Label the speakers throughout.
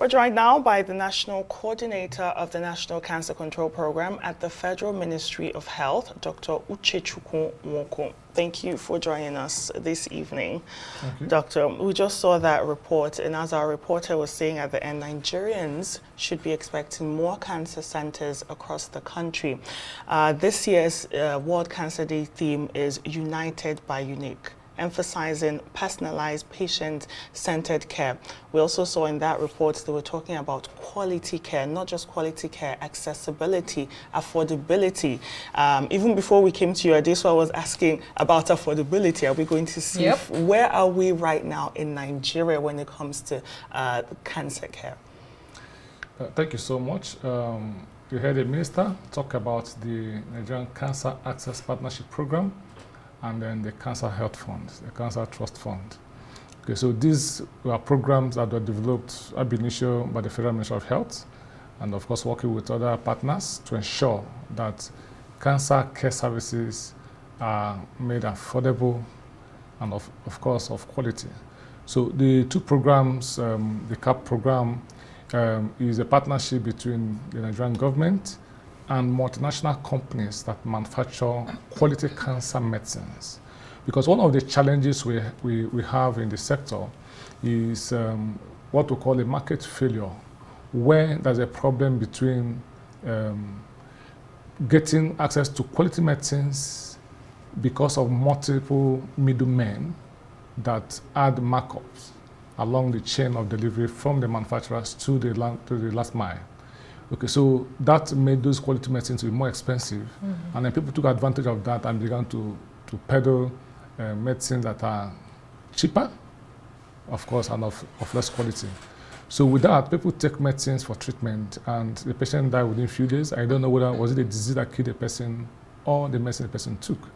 Speaker 1: We're joined now by the National Coordinator of the National Cancer Control Program at the Federal Ministry of Health, Dr. Nwokwu. Thank you for joining us this evening.
Speaker 2: Thank you.
Speaker 1: Doctor, we just saw that report, and as our reporter was saying at the end, Nigerians should be expecting more cancer centers across the country. This year's World Cancer Day theme is United by Unique, emphasizing personalized, patient-centered care. We also saw in that report they were talking about quality care, not just quality care, accessibility, affordability. Even before we came to you, Adeso was asking about affordability. Are we going to see where are we right now in Nigeria when it comes to cancer care?
Speaker 2: Thank you so much. You heard the minister talk about the Nigerian Cancer Access Partnership Program, and then the Cancer Health Fund, the Cancer Trust Fund. Okay, so these are programs that were developed ab initio by the Federal Ministry of Health, and of course working with other partners to ensure that cancer care services are made affordable and of course of quality. So the two programs, the CAP program is a partnership between the Nigerian government and multinational companies that manufacture quality cancer medicines. Because one of the challenges we have in the sector is what we call a market failure, where there's a problem between getting access to quality medicines because of multiple middlemen that add markups along the chain of delivery from the manufacturers to the last mile. Okay, so that made those quality medicines more expensive, and then people took advantage of that and began to peddle medicines that are cheaper, of course, and of less quality. So with that, people take medicines for treatment, and the patient died within a few days. I don't know whether was it a disease that killed the person or the medicine the person took.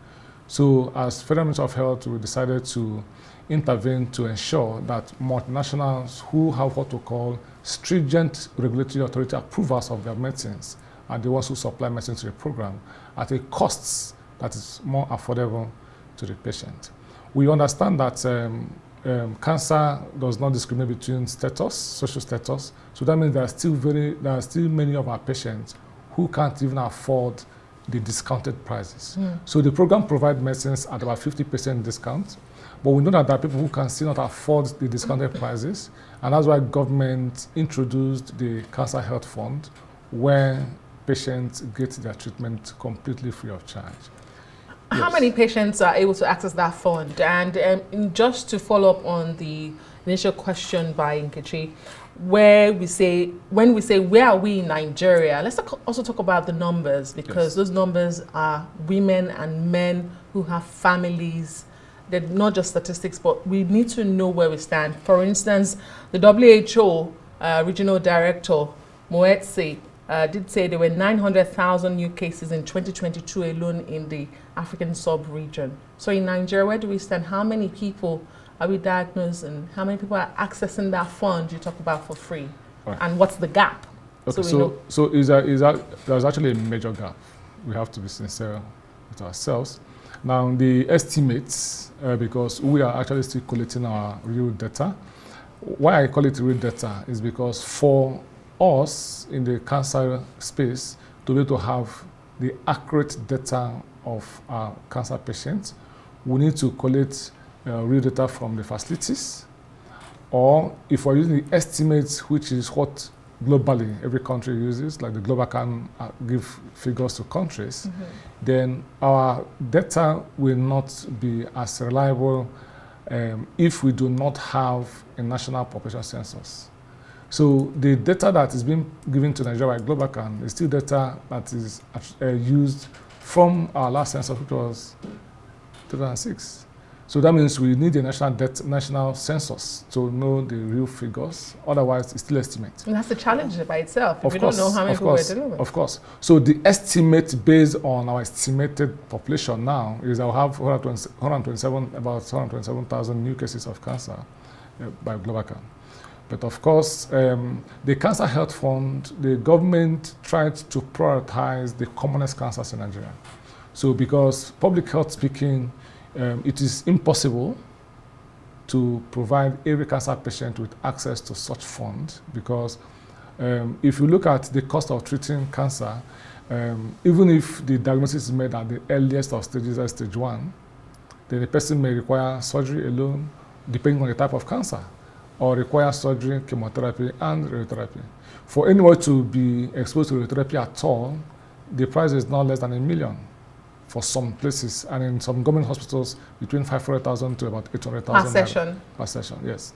Speaker 2: So as Federal Ministry of Health, we decided to intervene to ensure that multinationals who have what we call stringent regulatory authority approvals of their medicines are the ones who supply medicines to the program at a cost that is more affordable to the patient. We understand that cancer does not discriminate between status, social status, so that means there are still many of our patients who can't even afford the discounted prices. So the program provides medicines at about 50% discount, but we know that there are people who can still not afford the discounted prices, and that's why government introduced the Cancer Health Fund, where patients get their treatment completely free of charge.
Speaker 3: How many patients are able to access that fund? And just to follow up on the initial question by Nkechi, when we say where are we in Nigeria, let's also talk about the numbers, because those numbers are women and men who have families. They're not just statistics, but we need to know where we stand. For instance, the WHO Regional Director, Moetse, did say there were 900,000 new cases in 2022 alone in the African sub-region. So in Nigeria, where do we stand? How many people are we diagnosed, and how many people are accessing that fund you talk about for free? Right. And what's the gap?
Speaker 2: Okay, so there's actually a major gap. We have to be sincere with ourselves. Now, the estimates, because we are actually still collecting our real data. Why I call it real data is because for us in the cancer space to be able to have the accurate data of our cancer patients, we need to collect real data from the facilities, or if we're using the estimates, which is what globally every country uses, like the global can give figures to countries, then our data will not be as reliable if we do not have a national population census. So the data that is being given to Nigeria by GlobalCan is still data that is used from our last census, which was 2006. So that means we need a national census to know the real figures. Otherwise, it's still estimate.
Speaker 3: And that's a challenge by itself. If we don't know how many people we're dealing with.
Speaker 2: Of course. So the estimate based on our estimated population now is I'll have about 127,000 new cases of cancer by GlobalCan. But of course, the Cancer Health Fund, the government tried to prioritize the commonest cancers in Nigeria. So because public health speaking, it is impossible to provide every cancer patient with access to such fund, because if you look at the cost of treating cancer, even if the diagnosis is made at the earliest of stages, at stage 1, then the person may require surgery alone, depending on the type of cancer, or require surgery, chemotherapy, and radiotherapy. For anyone to be exposed to radiotherapy at all, the price is not less than $1 million for some places, and in some government hospitals, between 500,000 to about 800,000
Speaker 3: per session.
Speaker 2: Per session, yes.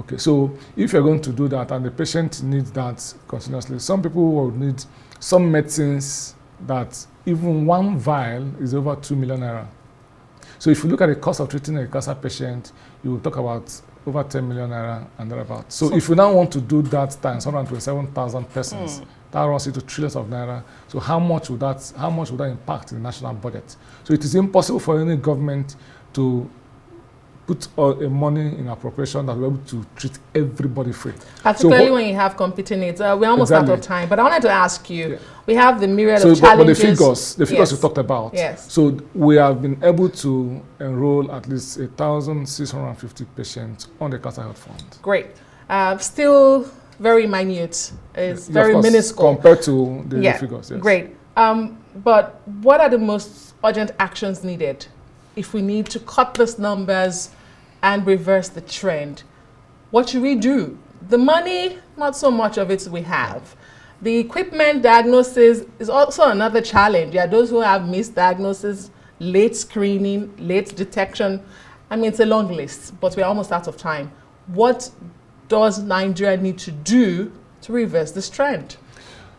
Speaker 2: Okay, so if you're going to do that, and the patient needs that continuously, some people will need some medicines that even one vial is over 2 million naira. So if you look at the cost of treating a cancer patient, you will talk about over 10 million naira and thereabouts. So if you now want to do that times 127,000 persons, that runs into trillions of naira. So how much would that impact in the national budget? So it is impossible for any government to put money in appropriation that will be able to treat everybody free.
Speaker 3: Particularly
Speaker 2: so
Speaker 3: when you have competing needs. We're almost
Speaker 2: exactly.
Speaker 3: out of time, but I wanted to ask you, we have the myriad of
Speaker 2: but
Speaker 3: challenges.
Speaker 2: the figures
Speaker 3: yes.
Speaker 2: you talked about.
Speaker 3: Yes.
Speaker 2: So we have been able to enroll at least 1,650 patients on the Cancer Health Fund.
Speaker 3: Great. Still very minute. It's very minuscule.
Speaker 2: Compared to the figures, yes.
Speaker 3: Great. But what are the most urgent actions needed if we need to cut these numbers and reverse the trend? What should we do? The money, not so much of it we have. The equipment diagnosis is also another challenge. There are those who have misdiagnosis, late screening, late detection. I mean, it's a long list, but we're almost out of time. What does Nigeria need to do to reverse this trend?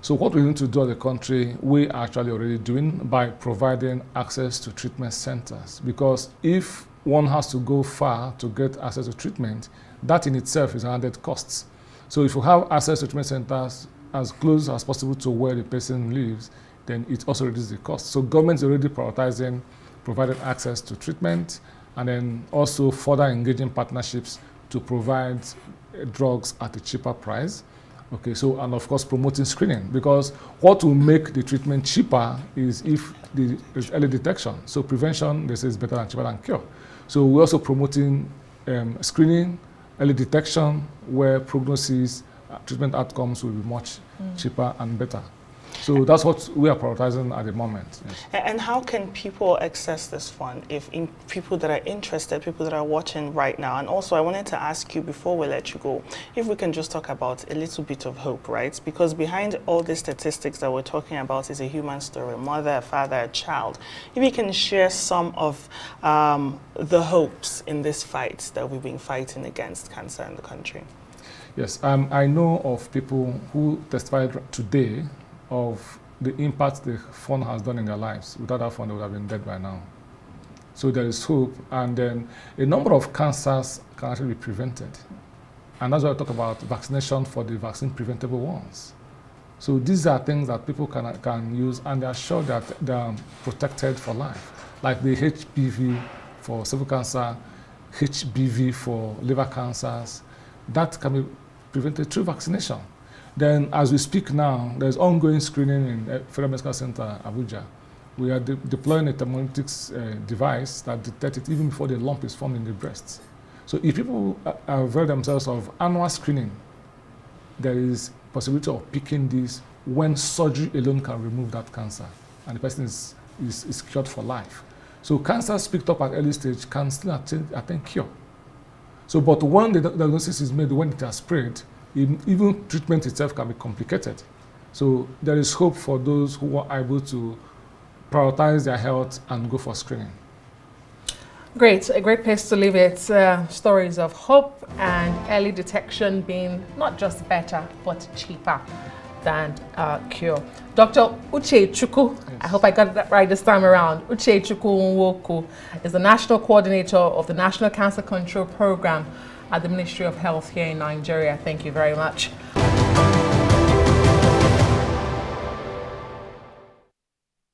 Speaker 2: So what we need to do as a country, we are actually already doing by providing access to treatment centers. Because if one has to go far to get access to treatment, that in itself is added costs. So if you have access to treatment centers as close as possible to where the person lives, then it also reduces the cost. So government is already prioritizing providing access to treatment, and then also further engaging partnerships to provide drugs at a cheaper price. Okay, so, and of course promoting screening, because what will make the treatment cheaper is if there's early detection. So prevention, they say, is better than cheaper than cure. So we're also promoting screening, early detection, where prognosis, treatment outcomes will be much cheaper and better. So that's what we are prioritizing at the moment. Yes.
Speaker 1: And how can people access this fund? If people that are interested, people that are watching right now, and also I wanted to ask you before we let you go, if we can just talk about a little bit of hope, right? Because behind all these statistics that we're talking about is a human story, a mother, a father, a child. If you can share some of the hopes in this fight that we've been fighting against cancer in the country.
Speaker 2: Yes, I know of people who testified today of the impact the fund has done in their lives. Without that fund, they would have been dead by now. So there is hope, and then a number of cancers can actually be prevented. And that's why I talk about vaccination for the vaccine preventable ones. So these are things that people can use, and they are sure that they are protected for life. Like the HPV for cervical cancer, HBV for liver cancers, that can be prevented through vaccination. Then, as we speak now, there's ongoing screening in Federal Medical Center, Abuja. We are deploying a thermometrics device that detects it even before the lump is formed in the breast. So if people avail themselves of annual screening, there is possibility of picking this when surgery alone can remove that cancer, and the person is cured for life. So cancers picked up at early stage can still attain cure. So, but when the diagnosis is made, when it has spread, even treatment itself can be complicated. So there is hope for those who are able to prioritize their health and go for screening.
Speaker 3: Great, a great place to leave it. Stories of hope and early detection being not just better, but cheaper than cure. Dr. Uchechukwu, yes. I hope I got that right this time around. Uchechukwu Nwokwu is the National Coordinator of the National Cancer Control Program at the Ministry of Health here in Nigeria. Thank you very much.